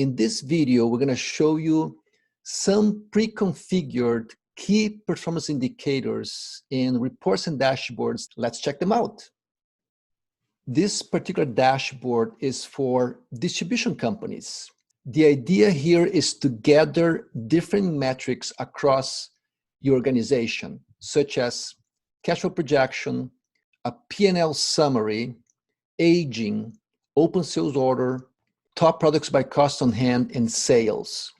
In this video, we're going to show you some pre-configured key performance indicators in reports and dashboards. Let's check them out. This particular dashboard is for distribution companies. The idea here is to gather different metrics across your organization, such as cash flow projection, a P&L summary, aging, open sales order, top products by cost on hand, and sales.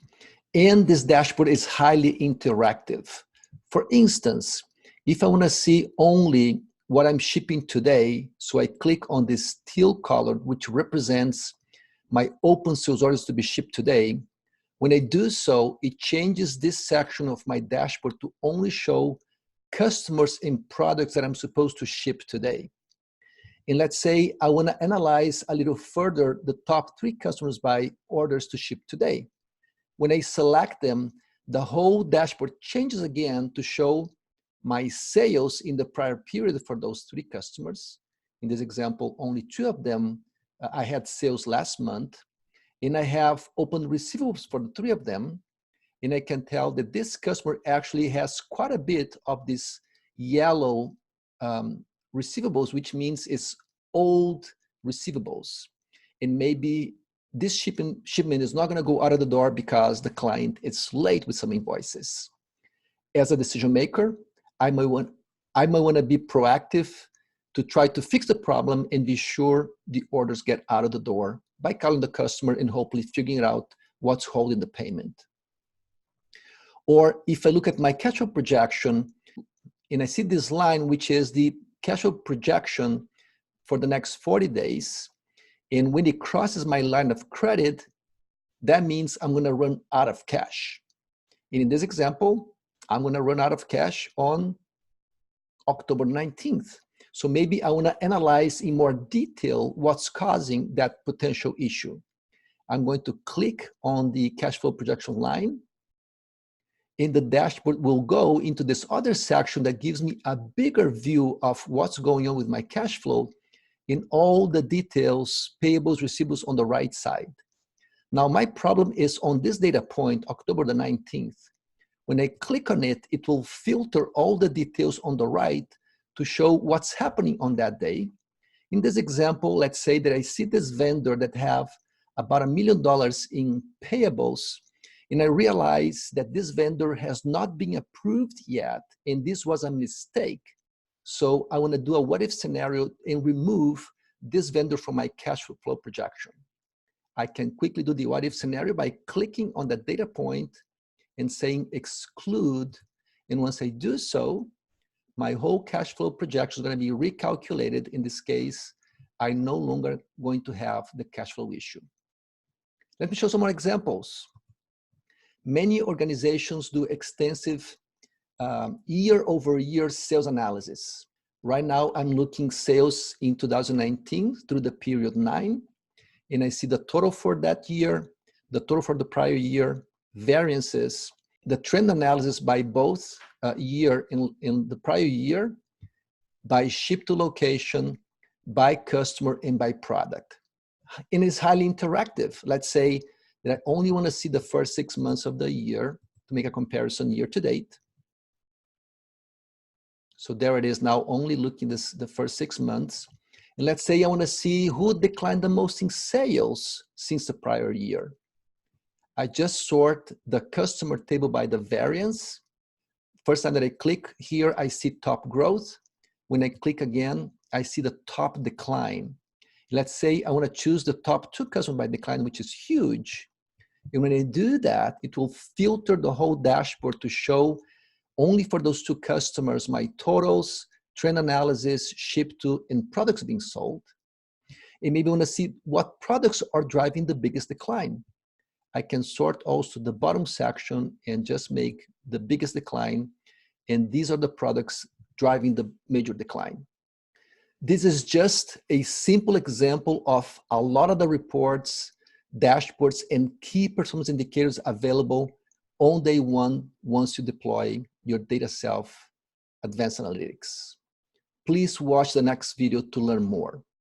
And this dashboard is highly interactive. For instance, if I want to see only what I'm shipping today, so I click on this teal color, which represents my open sales orders to be shipped today. When I do so, it changes this section of my dashboard to only show customers and products that I'm supposed to ship today. And let's say I want to analyze a little further the top 3 customers by orders to ship today. When I select them, the whole dashboard changes again to show my sales in the prior period for those 3 customers. In this example, only 2 of them, I had sales last month. And I have open receivables for the 3 of them. And I can tell that this customer actually has quite a bit of this yellow receivables, which means it's old receivables. And maybe this shipment is not going to go out of the door because the client is late with some invoices. As a decision maker, I might want to be proactive to try to fix the problem and be sure the orders get out of the door by calling the customer and hopefully figuring out what's holding the payment. Or if I look at my cash flow projection and I see this line, which is the cash flow projection for the next 40 days, and when it crosses my line of credit, that means I'm going to run out of cash. And in this example, I'm going to run out of cash on October 19th. So maybe I want to analyze in more detail what's causing that potential issue. I'm going to click on the cash flow projection line, and the dashboard will go into this other section that gives me a bigger view of what's going on with my cash flow in all the details, payables, receivables on the right side. Now, my problem is on this data point, October the 19th. When I click on it, it will filter all the details on the right to show what's happening on that day. In this example, let's say that I see this vendor that have about $1 million in payables, and I realize that this vendor has not been approved yet, and this was a mistake. So I want to do a what-if scenario and remove this vendor from my cash flow projection. I can quickly do the what-if scenario by clicking on the data point and saying exclude. And once I do so, my whole cash flow projection is going to be recalculated. In this case, I'm no longer going to have the cash flow issue. Let me show some more examples. Many organizations do extensive year-over-year sales analysis. Right now, I'm looking sales in 2019 through the period 9, and I see the total for that year, the total for the prior year, variances, the trend analysis by both year in the prior year, by ship to location, by customer, and by product. And it's highly interactive. Let's say that I only want to see the first 6 months of the year to make a comparison year to date. So there it is now, only looking the first 6 months. And let's say I want to see who declined the most in sales since the prior year. I just sort the customer table by the variance. First time that I click here, I see top growth. When I click again, I see the top decline. Let's say I want to choose the top 2 customers by decline, which is huge. And when I do that, it will filter the whole dashboard to show only for those 2 customers my totals, trend analysis, ship to, and products being sold. And maybe I want to see what products are driving the biggest decline. I can sort also the bottom section and just make the biggest decline. And these are the products driving the major decline. This is just a simple example of a lot of the reports, dashboards, and key performance indicators available on day 1 once you deploy your DataSelf Advanced Analytics. Please watch the next video to learn more.